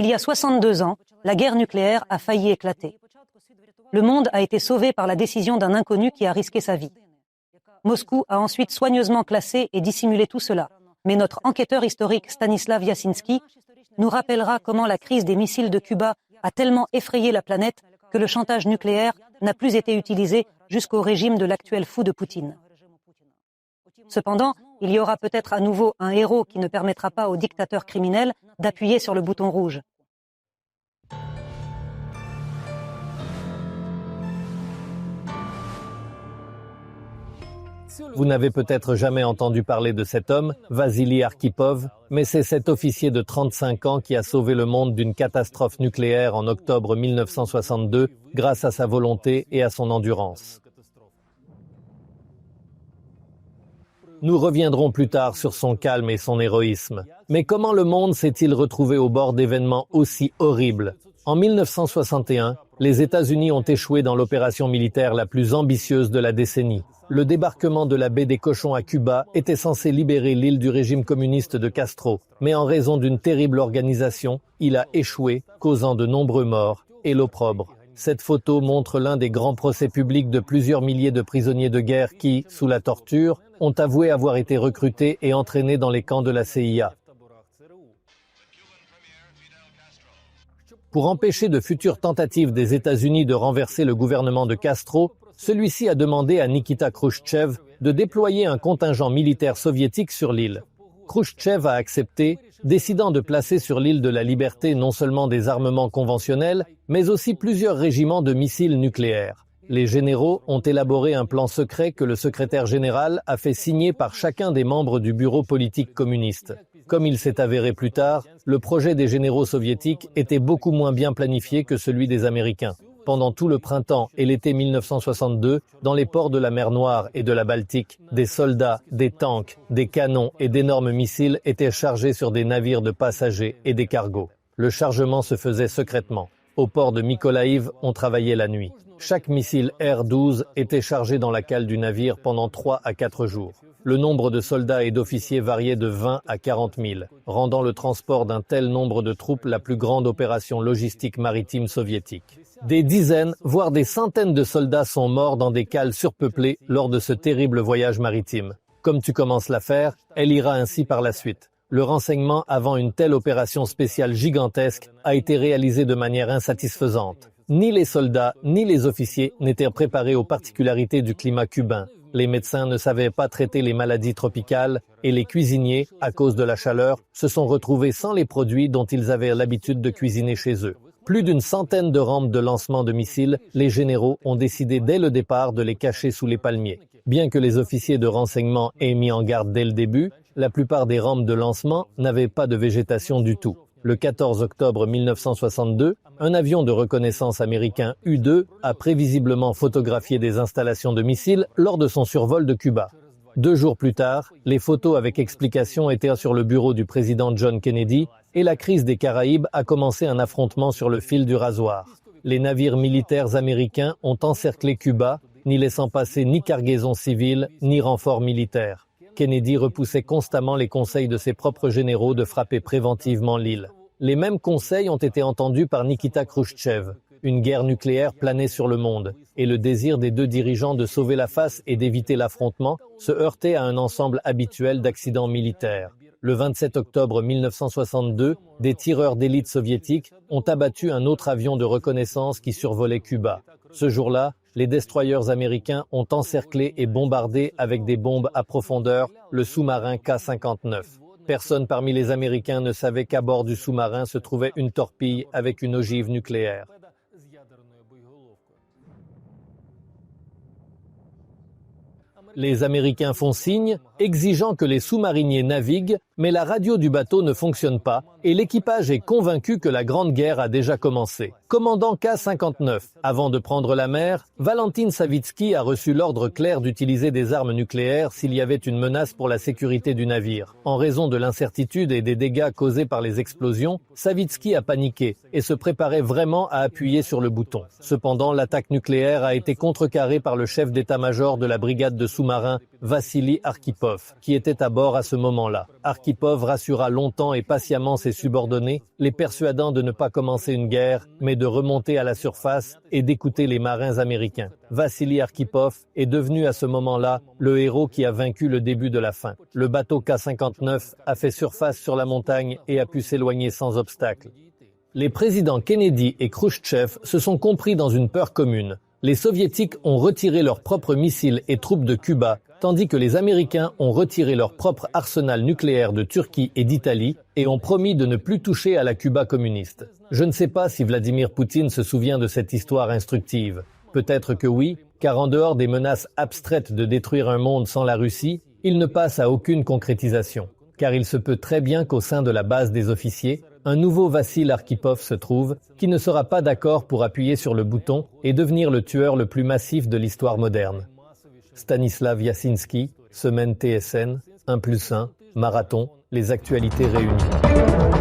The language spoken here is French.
Il y a 62 ans, la guerre nucléaire a failli éclater. Le monde a été sauvé par la décision d'un inconnu qui a risqué sa vie. Moscou a ensuite soigneusement classé et dissimulé tout cela. Mais notre enquêteur historique Stanislav Yasinski nous rappellera comment la crise des missiles de Cuba a tellement effrayé la planète que le chantage nucléaire n'a plus été utilisé jusqu'au régime de l'actuel fou de Poutine. Cependant, il y aura peut-être à nouveau un héros qui ne permettra pas aux dictateurs criminels d'appuyer sur le bouton rouge. Vous n'avez peut-être jamais entendu parler de cet homme, Vassili Arkhipov, mais c'est cet officier de 35 ans qui a sauvé le monde d'une catastrophe nucléaire en octobre 1962 grâce à sa volonté et à son endurance. Nous reviendrons plus tard sur son calme et son héroïsme. Mais comment le monde s'est-il retrouvé au bord d'événements aussi horribles ? En 1961, les États-Unis ont échoué dans l'opération militaire la plus ambitieuse de la décennie. Le débarquement de la baie des Cochons à Cuba était censé libérer l'île du régime communiste de Castro, mais en raison d'une terrible organisation, il a échoué, causant de nombreux morts et l'opprobre. Cette photo montre l'un des grands procès publics de plusieurs milliers de prisonniers de guerre qui, sous la torture, ont avoué avoir été recrutés et entraînés dans les camps de la CIA. Pour empêcher de futures tentatives des États-Unis de renverser le gouvernement de Castro, celui-ci a demandé à Nikita Khrouchtchev de déployer un contingent militaire soviétique sur l'île. Khrouchtchev a accepté, décidant de placer sur l'île de la Liberté non seulement des armements conventionnels, mais aussi plusieurs régiments de missiles nucléaires. Les généraux ont élaboré un plan secret que le secrétaire général a fait signer par chacun des membres du bureau politique communiste. Comme il s'est avéré plus tard, le projet des généraux soviétiques était beaucoup moins bien planifié que celui des Américains. Pendant tout le printemps et l'été 1962, dans les ports de la mer Noire et de la Baltique, des soldats, des tanks, des canons et d'énormes missiles étaient chargés sur des navires de passagers et des cargos. Le chargement se faisait secrètement. Au port de Mykolaïv, on travaillait la nuit. Chaque missile R-12 était chargé dans la cale du navire pendant 3 à 4 jours. Le nombre de soldats et d'officiers variait de 20 à 40 000, rendant le transport d'un tel nombre de troupes la plus grande opération logistique maritime soviétique. Des dizaines, voire des centaines de soldats sont morts dans des cales surpeuplées lors de ce terrible voyage maritime. Comme tu commences l'affaire, elle ira ainsi par la suite. Le renseignement avant une telle opération spéciale gigantesque a été réalisé de manière insatisfaisante. Ni les soldats, ni les officiers n'étaient préparés aux particularités du climat cubain. Les médecins ne savaient pas traiter les maladies tropicales et les cuisiniers, à cause de la chaleur, se sont retrouvés sans les produits dont ils avaient l'habitude de cuisiner chez eux. Plus d'une centaine de rampes de lancement de missiles, les généraux ont décidé dès le départ de les cacher sous les palmiers. Bien que les officiers de renseignement aient mis en garde dès le début, la plupart des rampes de lancement n'avaient pas de végétation du tout. Le 14 octobre 1962, un avion de reconnaissance américain U-2 a prévisiblement photographié des installations de missiles lors de son survol de Cuba. 2 jours plus tard, les photos avec explication étaient sur le bureau du président John Kennedy et la crise des Caraïbes a commencé un affrontement sur le fil du rasoir. Les navires militaires américains ont encerclé Cuba, n'y laissant passer ni cargaison civile ni renforts militaires. Kennedy repoussait constamment les conseils de ses propres généraux de frapper préventivement l'île. Les mêmes conseils ont été entendus par Nikita Khrouchtchev. Une guerre nucléaire planait sur le monde, et le désir des 2 dirigeants de sauver la face et d'éviter l'affrontement se heurtait à un ensemble habituel d'accidents militaires. Le 27 octobre 1962, des tireurs d'élite soviétiques ont abattu un autre avion de reconnaissance qui survolait Cuba. Ce jour-là, les destroyers américains ont encerclé et bombardé avec des bombes à profondeur le sous-marin K-59. Personne parmi les Américains ne savait qu'à bord du sous-marin se trouvait une torpille avec une ogive nucléaire. Les Américains font signe, exigeant que les sous-mariniers naviguent, mais la radio du bateau ne fonctionne pas et l'équipage est convaincu que la Grande Guerre a déjà commencé. Commandant K-59, avant de prendre la mer, Valentin Savitsky a reçu l'ordre clair d'utiliser des armes nucléaires s'il y avait une menace pour la sécurité du navire. En raison de l'incertitude et des dégâts causés par les explosions, Savitsky a paniqué et se préparait vraiment à appuyer sur le bouton. Cependant, l'attaque nucléaire a été contrecarrée par le chef d'état-major de la brigade de de sous-marin Vassili Arkhipov, qui était à bord à ce moment-là. Arkhipov rassura longtemps et patiemment ses subordonnés, les persuadant de ne pas commencer une guerre, mais de remonter à la surface et d'écouter les marins américains. Vassili Arkhipov est devenu à ce moment-là le héros qui a vaincu le début de la fin. Le bateau K-59 a fait surface sur la montagne et a pu s'éloigner sans obstacle. Les présidents Kennedy et Khrouchtchev se sont compris dans une peur commune. Les Soviétiques ont retiré leurs propres missiles et troupes de Cuba, tandis que les Américains ont retiré leur propre arsenal nucléaire de Turquie et d'Italie et ont promis de ne plus toucher à la Cuba communiste. Je ne sais pas si Vladimir Poutine se souvient de cette histoire instructive. Peut-être que oui, car en dehors des menaces abstraites de détruire un monde sans la Russie, il ne passe à aucune concrétisation. Car il se peut très bien qu'au sein de la base des officiers, un nouveau Vassili Arkhipov se trouve, qui ne sera pas d'accord pour appuyer sur le bouton et devenir le tueur le plus massif de l'histoire moderne. Stanislav Yasinski, Semaine TSN, 1+1, Marathon, les actualités réunies.